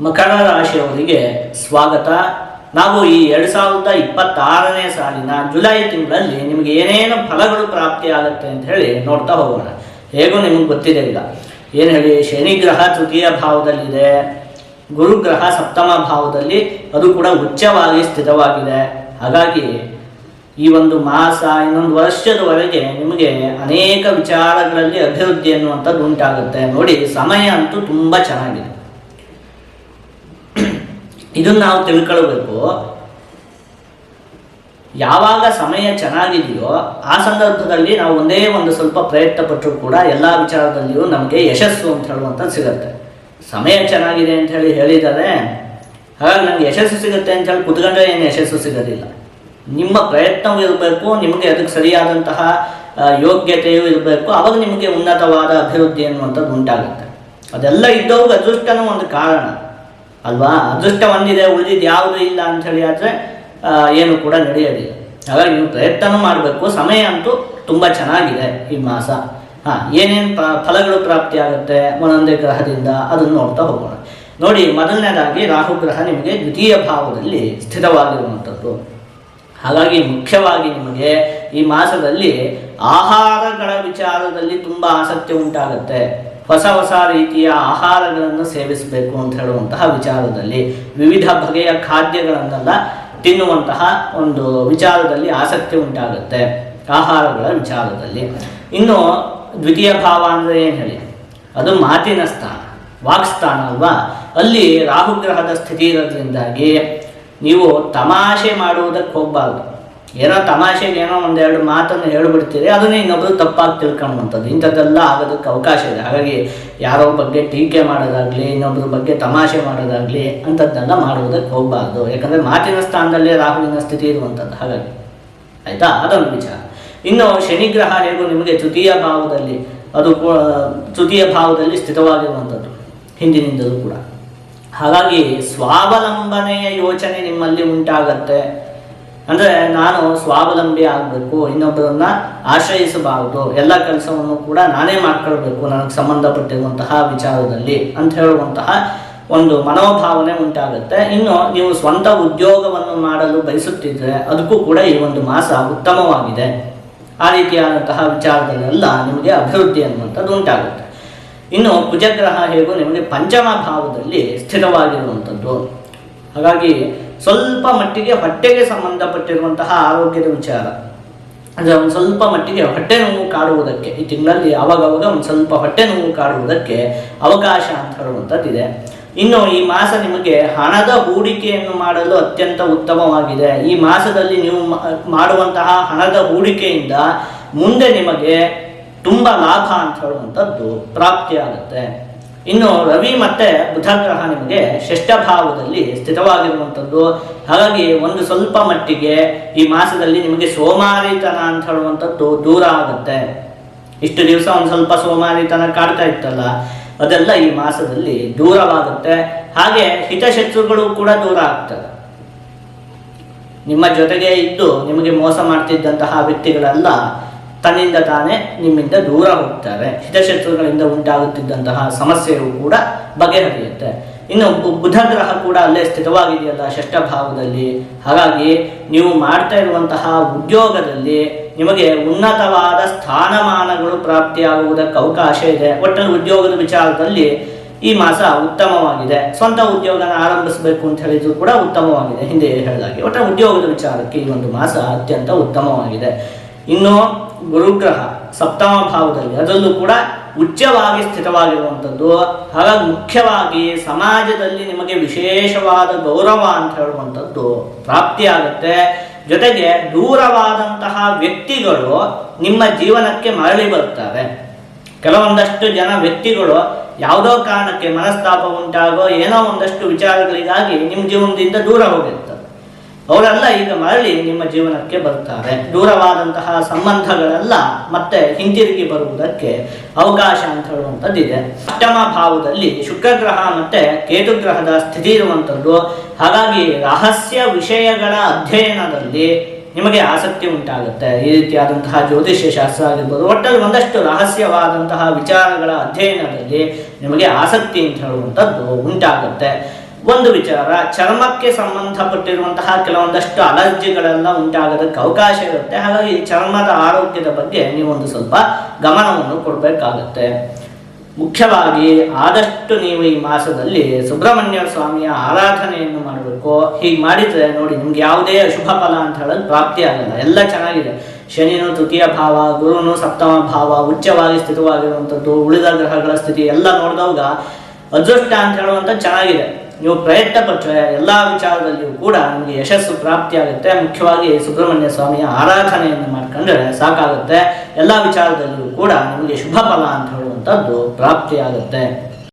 ಮಕರ ರಾಶಿಯವರಿಗೆ ಸ್ವಾಗತ. ನಾವು ಈ 2026ನೇ ಸಾಲಿನ ಜುಲೈ ತಿಂಗಳಲ್ಲಿ ನಿಮಗೆ ಏನೇನು ಫಲಗಳು ಪ್ರಾಪ್ತಿಯಾಗುತ್ತೆ ಅಂತ ಹೇಳಿ ನೋಡ್ತಾ ಹೋಗೋಣ. ಹೇಗೂ ನಿಮಗೆ ಗೊತ್ತಿದೆ, ಈಗ ಏನು ಹೇಳಿ, ಶನಿ ಗ್ರಹ ತೃತೀಯ ಭಾವದಲ್ಲಿದೆ, ಗುರುಗ್ರಹ ಸಪ್ತಮ ಭಾವದಲ್ಲಿ, ಅದು ಕೂಡ ಉಚ್ಚವಾಗಿ ಸ್ಥಿತವಾಗಿದೆ. ಹಾಗಾಗಿ ಈ ಒಂದು ಮಾಸ, ಇನ್ನೊಂದು ವರ್ಷದವರೆಗೆ ನಿಮಗೆ ಅನೇಕ ವಿಚಾರಗಳಲ್ಲಿ ಅಭಿವೃದ್ಧಿ ಅನ್ನುವಂಥದ್ದು ಉಂಟಾಗುತ್ತೆ. ನೋಡಿ, ಸಮಯ ಅಂತೂ ತುಂಬ ಚೆನ್ನಾಗಿದೆ. ಇದನ್ನು ನಾವು ತಿಳ್ಕೊಳ್ಬೇಕು. ಯಾವಾಗ ಸಮಯ ಚೆನ್ನಾಗಿದೆಯೋ ಆ ಸಂದರ್ಭದಲ್ಲಿ ನಾವು ಒಂದೇ ಒಂದು ಸ್ವಲ್ಪ ಪ್ರಯತ್ನ ಪಟ್ಟರು ಕೂಡ ಎಲ್ಲ ವಿಚಾರದಲ್ಲಿಯೂ ನಮಗೆ ಯಶಸ್ಸು ಅಂತ ಹೇಳುವಂಥದ್ದು ಸಿಗುತ್ತೆ. ಸಮಯ ಚೆನ್ನಾಗಿದೆ ಅಂತ ಹೇಳಿದ್ದಾರೆ, ಹಾಗಾಗಿ ನನಗೆ ಯಶಸ್ಸು ಸಿಗುತ್ತೆ ಅಂತ ಹೇಳಿ ಕುತ್ಕೊಂಡ್ರೆ ಏನು ಯಶಸ್ಸು ಸಿಗೋದಿಲ್ಲ. ನಿಮ್ಮ ಪ್ರಯತ್ನವೂ ಇರಬೇಕು, ನಿಮಗೆ ಅದಕ್ಕೆ ಸರಿಯಾದಂತಹ ಯೋಗ್ಯತೆಯೂ ಇರಬೇಕು. ಆವಾಗ ನಿಮಗೆ ಉನ್ನತವಾದ ಅಭಿವೃದ್ಧಿ ಅನ್ನುವಂಥದ್ದು ಉಂಟಾಗುತ್ತೆ. ಅದೆಲ್ಲ ಇದ್ದವಾಗ ಅದೃಷ್ಟನೂ ಒಂದು ಕಾರಣ ಅಲ್ವಾ. ಅದೃಷ್ಟ ಒಂದಿದೆ, ಉಳಿದಿದ್ದು ಯಾವುದೂ ಇಲ್ಲ ಅಂಥೇಳಿ ಆದರೆ ಏನು ಕೂಡ ನಡೆಯೋದಿಲ್ಲ. ಹಾಗಾಗಿ ನೀವು ಪ್ರಯತ್ನ ಮಾಡಬೇಕು. ಸಮಯ ಅಂತೂ ತುಂಬ ಚೆನ್ನಾಗಿದೆ ಈ ಮಾಸ. ಏನೇನು ಫಲಗಳು ಪ್ರಾಪ್ತಿಯಾಗುತ್ತೆ ಒಂದೊಂದೇ ಗ್ರಹದಿಂದ ಅದನ್ನು ನೋಡ್ತಾ ಹೋಗೋಣ. ನೋಡಿ, ಮೊದಲನೇದಾಗಿ ರಾಹುಗ್ರಹ ನಿಮಗೆ ದ್ವಿತೀಯ ಭಾವದಲ್ಲಿ ಸ್ಥಿತವಾಗಿರುವಂಥದ್ದು. ಹಾಗಾಗಿ ಮುಖ್ಯವಾಗಿ ನಿಮಗೆ ಈ ಮಾಸದಲ್ಲಿ ಆಹಾರಗಳ ವಿಚಾರದಲ್ಲಿ ತುಂಬ ಆಸಕ್ತಿ ಉಂಟಾಗುತ್ತೆ. ಹೊಸ ಹೊಸ ರೀತಿಯ ಆಹಾರಗಳನ್ನು ಸೇವಿಸಬೇಕು ಅಂತ ಹೇಳುವಂತಹ ವಿಚಾರದಲ್ಲಿ, ವಿವಿಧ ಬಗೆಯ ಖಾದ್ಯಗಳನ್ನೆಲ್ಲ ತಿನ್ನುವಂತಹ ಒಂದು ವಿಚಾರದಲ್ಲಿ ಆಸಕ್ತಿ ಉಂಟಾಗುತ್ತೆ, ಆಹಾರಗಳ ವಿಚಾರದಲ್ಲಿ. ಇನ್ನು ದ್ವಿತೀಯ ಭಾವ ಅಂದರೆ ಏನು ಹೇಳಿ, ಅದು ಮಾತಿನ ಸ್ಥಾನ, ವಾಕ್ಸ್ಥಾನ ಅಲ್ವಾ. ಅಲ್ಲಿ ರಾಹುಗ್ರಹದ ಸ್ಥಿತಿ ಇರೋದ್ರಿಂದಾಗಿ ನೀವು ತಮಾಷೆ ಮಾಡುವುದಕ್ಕೆ ಹೋಗಬಾರ್ದು. ಏನೋ ತಮಾಷೆಗೆ ಏನೋ ಒಂದೆರಡು ಮಾತನ್ನು ಹೇಳಿಬಿಡ್ತೀರಿ, ಅದನ್ನೇ ಇನ್ನೊಬ್ಬರು ತಪ್ಪಾಗಿ ತಿಳ್ಕೊಳ್ಳುವಂಥದ್ದು, ಇಂಥದ್ದೆಲ್ಲ ಆಗೋದಕ್ಕೆ ಅವಕಾಶ ಇದೆ. ಹಾಗಾಗಿ ಯಾರೋ ಬಗ್ಗೆ ಟೀಕೆ ಮಾಡೋದಾಗಲಿ, ಇನ್ನೊಬ್ಬರ ಬಗ್ಗೆ ತಮಾಷೆ ಮಾಡೋದಾಗಲಿ ಅಂಥದ್ದನ್ನೆಲ್ಲ ಮಾಡುವುದಕ್ಕೆ ಹೋಗಬಾರ್ದು. ಯಾಕಂದರೆ ಮಾತಿನ ಸ್ಥಾನದಲ್ಲೇ ರಾಹುವಿನ ಸ್ಥಿತಿ ಇರುವಂಥದ್ದು. ಹಾಗಾಗಿ ಆಯಿತಾ, ಅದೊಂದು ವಿಚಾರ. ಇನ್ನು ಶನಿಗ್ರಹ ಹೇಗೂ ನಿಮಗೆ ತೃತೀಯ ಭಾವದಲ್ಲಿ, ಅದು ತೃತೀಯ ಭಾವದಲ್ಲಿ ಸ್ಥಿತವಾಗಿರುವಂಥದ್ದು ಹಿಂದಿನಿಂದಲೂ ಕೂಡ. ಹಾಗಾಗಿ ಸ್ವಾವಲಂಬನೆಯ ಯೋಚನೆ ನಿಮ್ಮಲ್ಲಿ ಉಂಟಾಗತ್ತೆ. ಅಂದರೆ ನಾನು ಸ್ವಾವಲಂಬಿ ಆಗಬೇಕು, ಇನ್ನೊಬ್ಬರನ್ನ ಆಶ್ರಯಿಸಬಾರದು, ಎಲ್ಲ ಕೆಲಸವನ್ನು ಕೂಡ ನಾನೇ ಮಾಡ್ಕೊಳ್ಬೇಕು ನನಗೆ ಸಂಬಂಧಪಟ್ಟಿರುವಂತಹ ವಿಚಾರದಲ್ಲಿ ಅಂತ ಹೇಳುವಂತಹ ಒಂದು ಮನೋಭಾವನೆ ಉಂಟಾಗುತ್ತೆ. ಇನ್ನು ನೀವು ಸ್ವಂತ ಉದ್ಯೋಗವನ್ನು ಮಾಡಲು ಬಯಸುತ್ತಿದ್ದರೆ ಅದಕ್ಕೂ ಕೂಡ ಈ ಒಂದು ಮಾಸ ಉತ್ತಮವಾಗಿದೆ. ಆ ರೀತಿಯಾದಂತಹ ವಿಚಾರದಲ್ಲೆಲ್ಲ ನಿಮಗೆ ಅಭಿವೃದ್ಧಿ ಅನ್ನುವಂಥದ್ದು ಉಂಟಾಗುತ್ತೆ. ಇನ್ನು ಕುಜಗ್ರಹ ಹೇಗೂ ನಿಮಗೆ ಪಂಚಮ ಭಾವದಲ್ಲಿ ಸ್ಥಿರವಾಗಿರುವಂಥದ್ದು. ಹಾಗಾಗಿ ಸ್ವಲ್ಪ ಮಟ್ಟಿಗೆ ಹೊಟ್ಟೆಗೆ ಸಂಬಂಧಪಟ್ಟಿರುವಂತಹ ಆರೋಗ್ಯದ ವಿಚಾರ, ಅಂದರೆ ಒಂದು ಸ್ವಲ್ಪ ಮಟ್ಟಿಗೆ ಹೊಟ್ಟೆ ನೋವು ಕಾಡುವುದಕ್ಕೆ ಈ ತಿಂಗಳಲ್ಲಿ ಆವಾಗವಾಗ ಒಂದು ಸ್ವಲ್ಪ ಹೊಟ್ಟೆ ನೋವು ಕಾಡುವುದಕ್ಕೆ ಅವಕಾಶ ಅಂತ ಹೇಳುವಂಥದ್ದಿದೆ. ಇನ್ನು ಈ ಮಾಸ ನಿಮಗೆ ಹಣದ ಹೂಡಿಕೆಯನ್ನು ಮಾಡಲು ಅತ್ಯಂತ ಉತ್ತಮವಾಗಿದೆ. ಈ ಮಾಸದಲ್ಲಿ ನೀವು ಮಾಡುವಂತಹ ಹಣದ ಹೂಡಿಕೆಯಿಂದ ಮುಂದೆ ನಿಮಗೆ ತುಂಬ ಲಾಭ ಅಂತ ಹೇಳುವಂಥದ್ದು ಪ್ರಾಪ್ತಿಯಾಗುತ್ತೆ. ಇನ್ನು ರವಿ ಮತ್ತು ಬುಧ ಗ್ರಹ ನಿಮಗೆ ಷಷ್ಠ ಭಾವದಲ್ಲಿ ಸ್ಥಿತವಾಗಿರುವಂಥದ್ದು. ಹಾಗಾಗಿ ಒಂದು ಸ್ವಲ್ಪ ಮಟ್ಟಿಗೆ ಈ ಮಾಸದಲ್ಲಿ ನಿಮಗೆ ಸೋಮಾರಿತನ ಅಂತ ಹೇಳುವಂಥದ್ದು ದೂರ ಆಗುತ್ತೆ. ಇಷ್ಟು ದಿವಸ ಒಂದು ಸ್ವಲ್ಪ ಸೋಮಾರಿತನ ಕಾಡ್ತಾ ಇತ್ತಲ್ಲ, ಅದೆಲ್ಲ ಈ ಮಾಸದಲ್ಲಿ ದೂರವಾಗುತ್ತೆ. ಹಾಗೆ ಹಿತಶತ್ರುಗಳು ಕೂಡ ದೂರ ಆಗ್ತದೆ. ನಿಮ್ಮ ಜೊತೆಗೆ ಇದ್ದು ನಿಮಗೆ ಮೋಸ ಮಾಡ್ತಿದ್ದಂತಹ ವ್ಯಕ್ತಿಗಳೆಲ್ಲ ತನ್ನಿಂದ ತಾನೇ ನಿಮ್ಮಿಂದ ದೂರ ಹೋಗ್ತಾರೆ. ಹಿತಶತ್ರುಗಳಿಂದ ಉಂಟಾಗುತ್ತಿದ್ದಂತಹ ಸಮಸ್ಯೆಯು ಕೂಡ ಬಗೆಹರಿಯುತ್ತೆ. ಇನ್ನು ಬುಧ ಗ್ರಹ ಕೂಡ ಅಲ್ಲೇ ಸ್ಥಿತವಾಗಿದೆಯಲ್ಲ ಷಷ್ಠ ಭಾವದಲ್ಲಿ. ಹಾಗಾಗಿ ನೀವು ಮಾಡ್ತಾ ಇರುವಂತಹ ಉದ್ಯೋಗದಲ್ಲಿ ನಿಮಗೆ ಉನ್ನತವಾದ ಸ್ಥಾನಮಾನಗಳು ಪ್ರಾಪ್ತಿಯಾಗುವುದಕ್ಕೆ ಅವಕಾಶ ಇದೆ. ಒಟ್ಟಲ್ಲಿ ಉದ್ಯೋಗದ ವಿಚಾರದಲ್ಲಿ ಈ ಮಾಸ ಉತ್ತಮವಾಗಿದೆ. ಸ್ವಂತ ಉದ್ಯೋಗನ ಆರಂಭಿಸಬೇಕು ಅಂತ ಹೇಳಿದ್ರು ಕೂಡ ಉತ್ತಮವಾಗಿದೆ, ಹಿಂದೆ ಹೇಳಿದಾಗೆ. ಒಟ್ಟಲ್ಲಿ ಉದ್ಯೋಗದ ವಿಚಾರಕ್ಕೆ ಈ ಒಂದು ಮಾಸ ಅತ್ಯಂತ ಉತ್ತಮವಾಗಿದೆ. ಇನ್ನು ಗುರುಗ್ರಹ ಸಪ್ತಮ ಭಾವದಲ್ಲಿ, ಅದರಲ್ಲೂ ಕೂಡ ಉಚ್ಚವಾಗಿ ಸ್ಥಿತವಾಗಿರುವಂಥದ್ದು. ಹಾಗಾಗಿ ಮುಖ್ಯವಾಗಿ ಸಮಾಜದಲ್ಲಿ ನಿಮಗೆ ವಿಶೇಷವಾದ ಗೌರವ ಅಂತ ಹೇಳುವಂಥದ್ದು ಪ್ರಾಪ್ತಿಯಾಗುತ್ತೆ. ಜೊತೆಗೆ ದೂರವಾದಂತಹ ವ್ಯಕ್ತಿಗಳು ನಿಮ್ಮ ಜೀವನಕ್ಕೆ ಮರಳಿ ಬರ್ತಾರೆ. ಕೆಲವೊಂದಷ್ಟು ಜನ ವ್ಯಕ್ತಿಗಳು ಯಾವುದೋ ಕಾರಣಕ್ಕೆ ಮನಸ್ತಾಪ ಉಂಟಾಗೋ ಏನೋ ಒಂದಷ್ಟು ವಿಚಾರಗಳಿಗಾಗಿ ನಿಮ್ಮ ಜೀವನದಿಂದ ದೂರ ಹೋಗಿರ್ತಾರೆ. ಅವರೆಲ್ಲ ಈಗ ಮರಳಿ ನಿಮ್ಮ ಜೀವನಕ್ಕೆ ಬರ್ತಾರೆ. ದೂರವಾದಂತಹ ಸಂಬಂಧಗಳೆಲ್ಲ ಮತ್ತೆ ಹಿಂತಿರುಗಿ ಬರುವುದಕ್ಕೆ ಅವಕಾಶ ಅಂತ ಹೇಳುವಂಥದ್ದಿದೆ. ಅಷ್ಟಮ ಭಾವದಲ್ಲಿ ಶುಕ್ರಗ್ರಹ ಮತ್ತು ಕೇತುಗ್ರಹದ ಸ್ಥಿತಿ ಇರುವಂಥದ್ದು. ಹಾಗಾಗಿ ರಹಸ್ಯ ವಿಷಯಗಳ ಅಧ್ಯಯನದಲ್ಲಿ ನಿಮಗೆ ಆಸಕ್ತಿ ಉಂಟಾಗುತ್ತೆ. ಈ ರೀತಿಯಾದಂತಹ ಜ್ಯೋತಿಷ್ಯ ಶಾಸ್ತ್ರ ಆಗಿರ್ಬೋದು, ಒಟ್ಟಲ್ಲಿ ಒಂದಷ್ಟು ರಹಸ್ಯವಾದಂತಹ ವಿಚಾರಗಳ ಅಧ್ಯಯನದಲ್ಲಿ ನಿಮಗೆ ಆಸಕ್ತಿ ಅಂತ ಹೇಳುವಂಥದ್ದು ಉಂಟಾಗುತ್ತೆ. ಒಂದು ವಿಚಾರ, ಚರ್ಮಕ್ಕೆ ಸಂಬಂಧಪಟ್ಟಿರುವಂತಹ ಕೆಲವೊಂದಷ್ಟು ಅಲರ್ಜಿಗಳೆಲ್ಲ ಉಂಟಾಗೋದಕ್ಕೆ ಅವಕಾಶ ಇರುತ್ತೆ. ಹಾಗಾಗಿ ಚರ್ಮದ ಆರೋಗ್ಯದ ಬಗ್ಗೆ ನೀವೊಂದು ಸ್ವಲ್ಪ ಗಮನವನ್ನು ಕೊಡಬೇಕಾಗತ್ತೆ. ಮುಖ್ಯವಾಗಿ ಆದಷ್ಟು ನೀವು ಈ ಮಾಸದಲ್ಲಿ ಸುಬ್ರಹ್ಮಣ್ಯ ಸ್ವಾಮಿಯ ಆರಾಧನೆಯನ್ನು ಮಾಡಬೇಕು. ಹೀಗೆ ಮಾಡಿದರೆ ನೋಡಿ, ನಿಮ್ಗೆ ಯಾವುದೇ ಅಶುಭ ಫಲ ಅಂತ ಹೇಳೋದು ಪ್ರಾಪ್ತಿ ಆಗಲ್ಲ, ಎಲ್ಲ ಚೆನ್ನಾಗಿದೆ. ಶನಿನು ತೃತೀಯ ಭಾವ, ಗುರುನು ಸಪ್ತಮ ಭಾವ, ಉಚ್ಚವಾಗಿ ಸ್ಥಿತವಾಗಿರುವಂಥದ್ದು, ಉಳಿದ ಗ್ರಹಗಳ ಸ್ಥಿತಿ ಎಲ್ಲ ನೋಡಿದವಾಗ ಅದೃಷ್ಟ ಅಂತ ಹೇಳುವಂಥ ಚೆನ್ನಾಗಿದೆ. ನೀವು ಪ್ರಯತ್ನ ಪಟ್ಟರೆ ಎಲ್ಲ ವಿಚಾರದಲ್ಲಿಯೂ ಕೂಡ ನಿಮಗೆ ಯಶಸ್ಸು ಪ್ರಾಪ್ತಿಯಾಗುತ್ತೆ. ಮುಖ್ಯವಾಗಿ ಸುಬ್ರಹ್ಮಣ್ಯ ಸ್ವಾಮಿಯ ಆರಾಧನೆಯನ್ನು ಮಾಡ್ಕೊಂಡ್ರೆ ಸಾಕಾಗುತ್ತೆ. ಎಲ್ಲ ವಿಚಾರದಲ್ಲಿಯೂ ಕೂಡ ನಿಮಗೆ ಶುಭ ಫಲ ಅಂತ ಹೇಳುವಂಥದ್ದು ಪ್ರಾಪ್ತಿಯಾಗುತ್ತೆ.